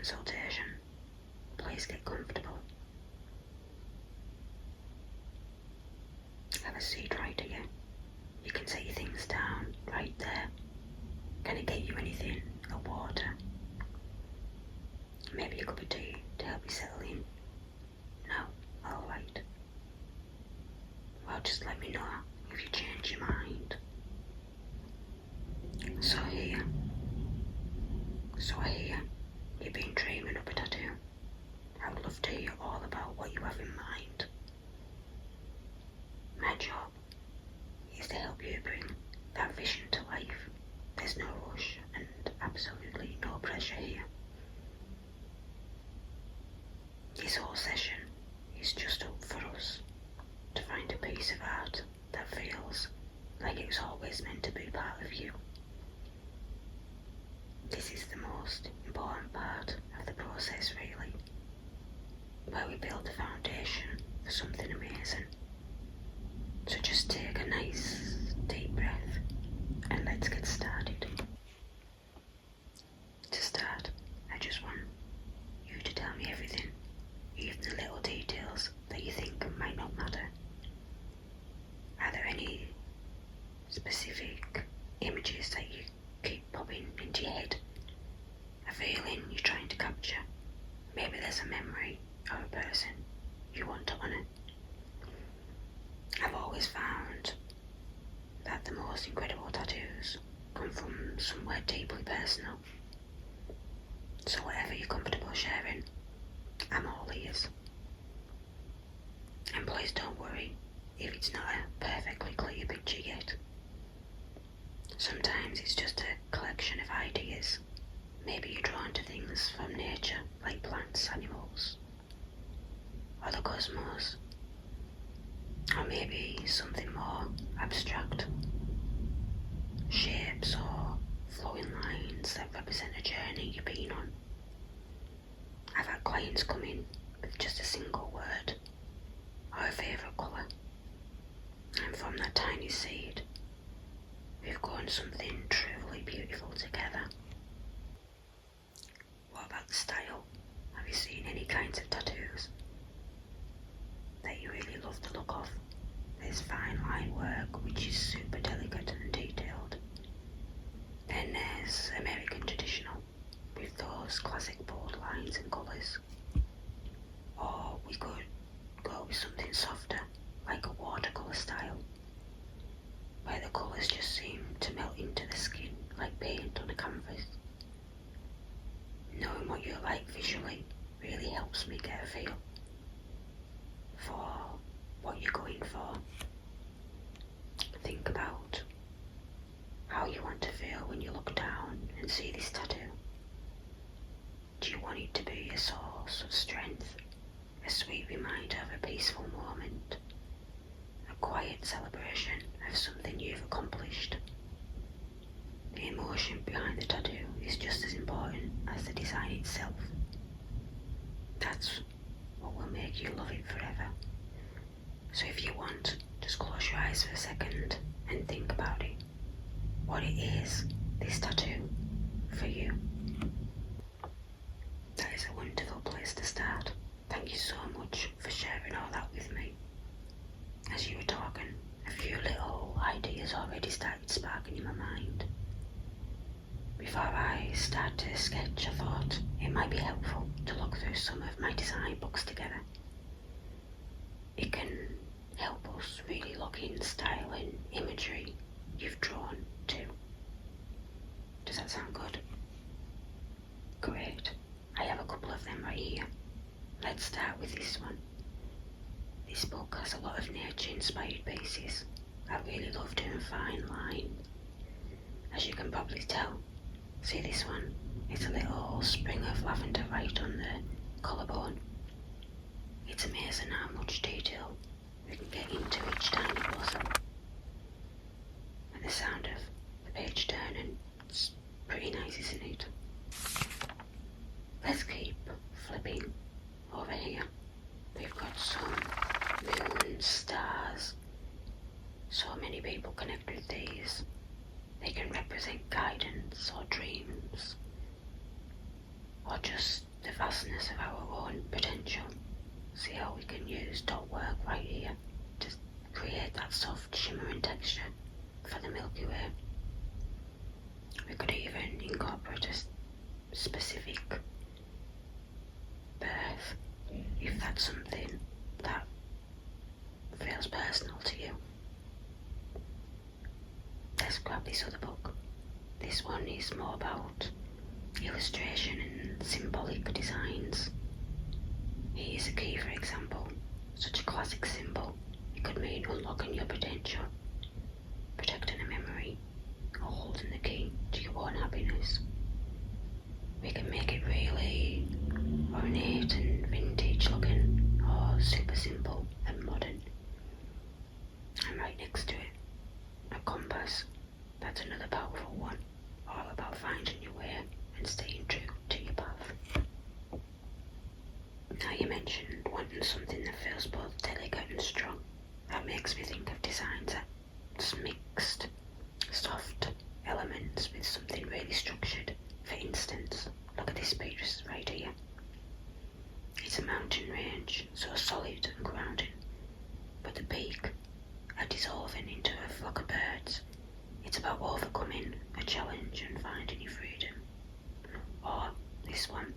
Consultation. Please get comfortable. Have a seat right here. You can set your things down right there. Can I get you anything? A water? Maybe a cup of tea to help you settle in? No? Alright. Well, just let me know if you change your mind. So I hear you've been dreaming up a tattoo. I would love to hear all about what you have in mind. My job is to help you bring that vision to life. There's no rush and absolutely no pressure here. This whole session is just up for us to find a piece of art that feels like it was always meant to be part of you. This is the most important part of the process, really, where we build a foundation for something amazing. So just take a nice deep breath and let's get started. To start, I just want you to tell me everything, even the little details that you think might not matter. Are there any specific images that you keep popping into your head? A feeling you're trying to capture? Maybe there's a memory or a person you want to honour. I've always found that the most incredible tattoos come from somewhere deeply personal. So whatever you're comfortable sharing, I'm all ears. And please don't worry if it's not a perfectly clear picture yet. Sometimes it's just a collection of ideas. Maybe you're drawn to things from nature, like plants, animals, or the cosmos. Or maybe something more abstract. Shapes or flowing lines that represent a journey you've been on. I've had clients come in with just a single word or a favourite colour. And from that tiny seed, we've grown something truly beautiful together. What about the style? Have you seen any kinds of tattoos that you really love the look of? There's fine line work, which is super delicate and detailed. Then there's American traditional, with those classic bold lines and colours. Or we could go with something softer, like a watercolour style, where the colours just seem to melt into the skin like paint on a canvas. Knowing what you like visually really helps me get a feel for what you're going for. Think about how you want to feel when you look down and see this tattoo. Do you want it to be a source of strength, a sweet reminder of a peaceful moment, a quiet celebration of something you've accomplished? The emotion behind the tattoo is just as important as the design itself. That's what will make you love it forever. So if you want, just close your eyes for a second and think about it. What it is, this tattoo, for you. That is a wonderful place to start. Thank you so much for sharing all that with me. As you were talking, a few little ideas already started sparking in my mind. Before I start to sketch, I thought it might be helpful to look through some of my design books together. It can help us really look in style and imagery you've drawn to. Does that sound good? Great. I have a couple of them right here. Let's start with this one. This book has a lot of nature-inspired pieces. I really love doing fine line. As you can probably tell, see this one? It's a little spring of lavender right on the collarbone. It's amazing how much detail we can get into each tiny blossom. And the sound of the page turning, it's pretty nice, isn't it? Let's keep flipping over here. We've got some moons, stars. So many people connect with these. They can represent guidance or dreams, or just the vastness of our own potential. See how we can use dot work right here to create that soft shimmering texture for the Milky Way. We could even incorporate a specific birth if that's something that feels personal to you. Let's grab this other book. This one is more about illustration and symbolic designs. Here's a key, for example. Such a classic symbol. It could mean unlocking your potential, protecting a memory, or holding the key to your own happiness. We can make it really ornate and vintage looking, or super simple and modern. And right next to it, a compass. That's another powerful one, all about finding your way and staying true to your path. Now, you mentioned wanting something that feels both delicate and strong. That makes me think of designs that's mixed soft elements with something really structured. For instance, look at this piece right here. It's a mountain range, so solid and grounding, but the peak are dissolving into a flock of birds. It's about overcoming a challenge and finding your freedom. Or this one.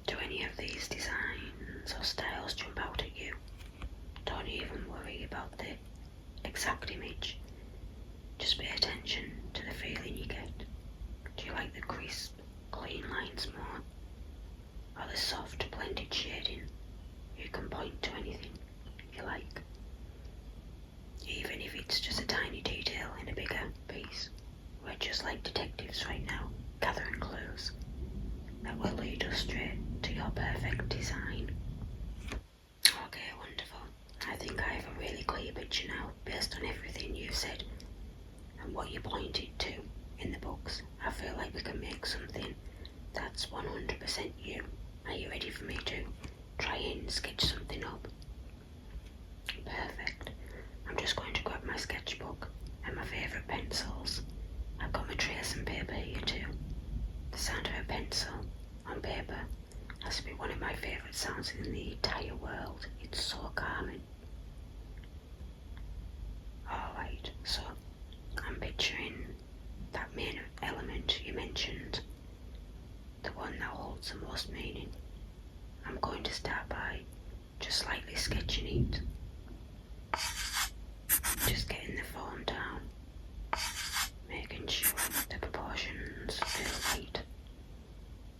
Do any of these designs or styles jump out at you? Don't even worry about the exact image. Just pay attention to the feeling you get. Do you like the crisp, clean lines more? Or the soft, blended shading? You can point to anything you like. Even if it's just a tiny detail in a bigger piece. We're just like detectives right now, gathering clues that will lead us straight to your perfect design. Okay, wonderful. I think I have a really clear picture now, based on everything you've said and what you pointed to in the books. I feel like we can make something that's 100% you. Are you ready for me to try and sketch something up? Perfect. I'm just going to grab my sketchbook and my favourite pencils. I've got my trace and paper here too. The sound of a pencil on paper has to be one of my favourite sounds in the entire world. It's so calming. Alright, so I'm picturing that main element you mentioned, the one that holds the most meaning. I'm going to start by just slightly sketching it. Just getting the form down, making sure the proportions feel right.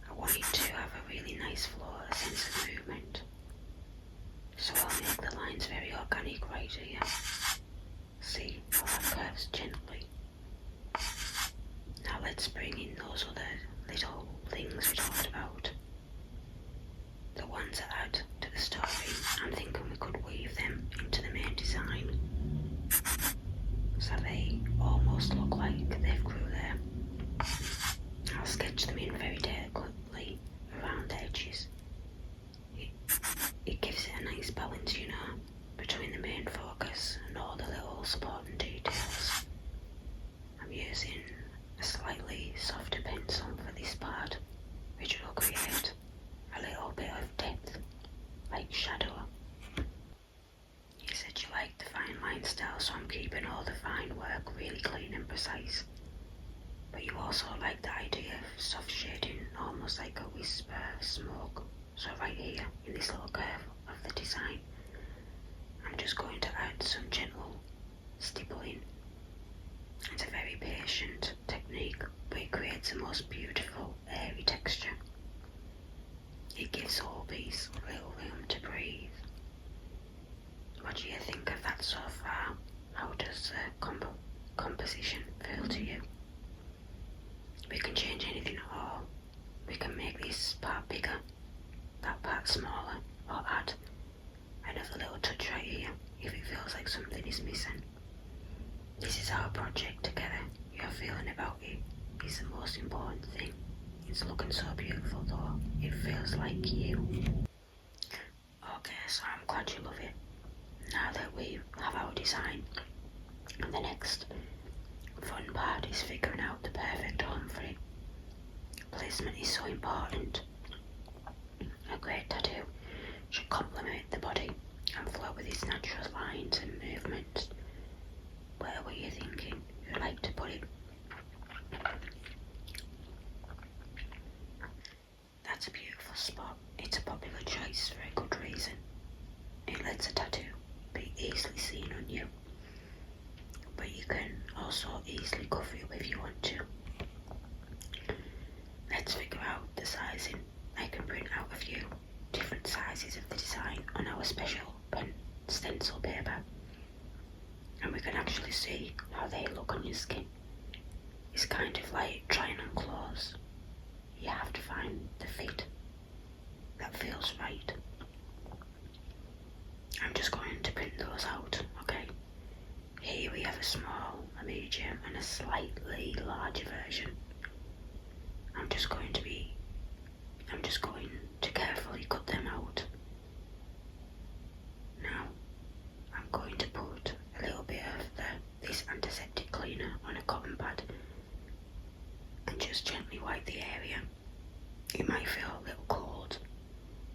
I want it to have a really nice flow, a sense of movement. So I'll make the lines very organic right here. See how that curves gently. Now let's bring in those other little things we talked about. The ones that add to the story. I'm thinking we could weave them into the main design, so they almost look like they've grew there. I'll sketch them in very delicately around the edges. It gives it a nice balance, you know, between the main focus and all the little supporting details. I'm using a slightly softer pencil for this part, which will create a little bit of depth, like shadow. You said you liked the fine line style, so I'm keeping all the fine work really clean and precise. But you also like the idea of soft shading, almost like a whisper of smoke. So right here, in this little curve of the design, I'm just going to add some gentle stippling. It's a very patient technique, but it creates the most beautiful, airy texture. It gives the whole piece a little room to breathe. What do you think of that so far? How does the composition feel to you? We can change anything at all. We can make this part bigger, that part smaller, or add another little touch right here if it feels like something is missing. This is our project together. Your feeling about it is the most important thing. It's looking so beautiful though. It feels like you. Okay, so I'm glad you love it. Now that we have our design, the next fun part is figuring out the perfect home for it. Placement is so important. A great tattoo should complement the body and flow with its natural lines and movements. Where were you thinking you'd like to put it? That's a beautiful spot. It's a popular choice for a good reason. It lets a tattoo be easily seen on you, but you can also easily cover it if you want to. Let's figure out the sizing. I can print out a few different sizes of the design on our special pen stencil paper, and we can actually see how they look on your skin. It's kind of like trying on clothes. You have to find the fit that feels right. I'm just going to print those out, okay? Here we have a small, a medium, and a slightly larger version. I'm just going to carefully cut them out. Now, I'm going to put a little bit of this antiseptic cleaner on a cotton pad and just gently wipe the area. It might feel a little cold.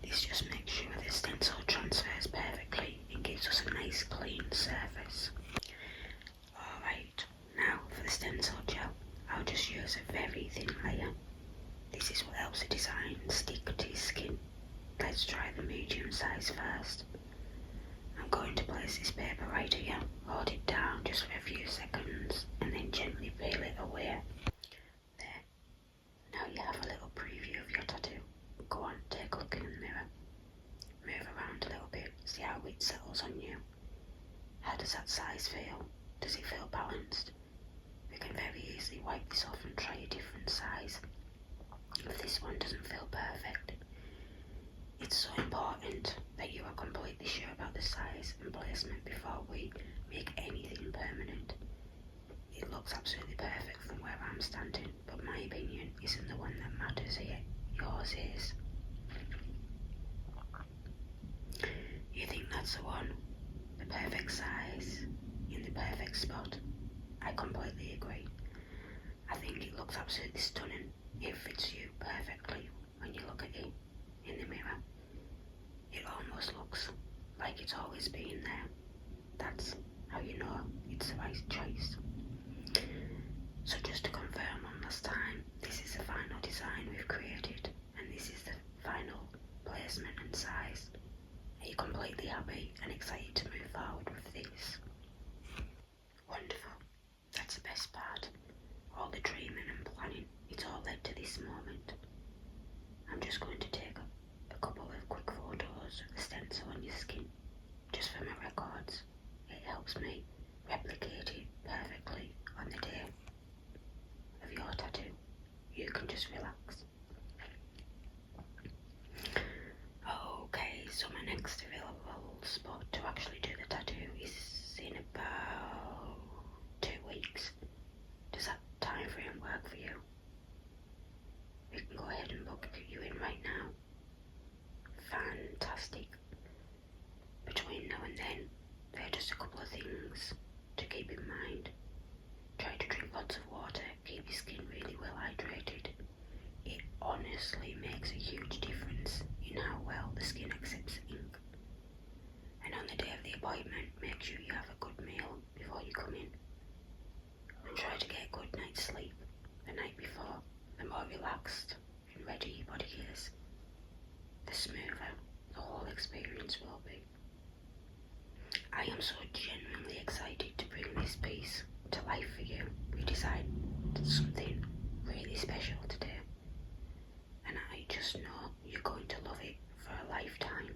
This just makes sure the stencil transfers perfectly and gives us a nice clean surface. Alright, now for the stencil gel, I'll just use a very thin layer. This is what helps the design stick to your skin. Let's try the medium size first. I'm going to place this paper right here, hold it down just for a few seconds, and then gently peel it away. There. Now you have a little preview of your tattoo. Go on, take a look in the mirror. Move around a little bit, see how it settles on you. How does that size feel? Does it feel balanced? We can very easily wipe this off and try a different size if this one doesn't feel perfect. It's so important that you are completely sure about the size and placement before we make anything permanent. It looks absolutely perfect from where I'm standing, but my opinion isn't the one that matters here. Yours is. You think that's the one? The perfect size, in the perfect spot? I completely agree. I think it looks absolutely stunning. It fits you perfectly when you look at it in the mirror. It almost looks like it's always been there. That's how you know it's the right choice. So just to confirm one last time, this is the final design we've created, and this is the final placement and size. Are you completely happy and excited to move forward with this? Wonderful. That's the best part. All the dreaming and planning, it's all led to this moment. I'm just going to take a couple of quick photos of the stencil on your skin, just for my records. It helps me replicate it perfectly on the day of your tattoo. You can just relax. Okay, so my next available spot to actually do the tattoo is in about 2 weeks. Does that time frame work for you? We can go ahead and book you in right now. Fantastic. Between now and then, there are just a couple of things to keep in mind. Try to drink lots of water, keep your skin really well hydrated. It honestly makes a huge difference in how well the skin accepts ink. And on the day of the appointment, make sure you have a good meal before you come in. And try to get a good night's sleep the night before. The more relaxed and ready your body is, the smoother the whole experience will be. I am so genuinely excited to bring this piece to life for you. We decided something really special today, and I just know you're going to love it for a lifetime.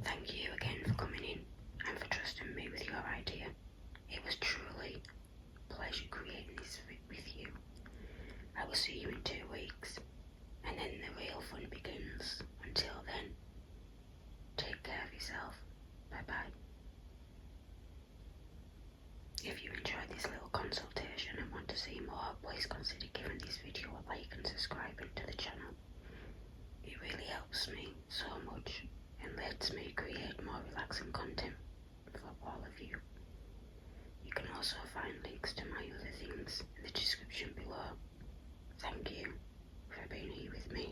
Thank you again for coming in and for trusting me with your idea. It was truly a pleasure creating this with you. I will see you in 2 weeks, and then the real fun begins. Until then, take care of yourself. Bye bye. If you enjoyed this little consultation and want to see more, please consider giving this video a like and subscribing to the channel. It really helps me so much and lets me create more relaxing content for all of you. You can also find links to my other things in the description below. Thank you for being here with me.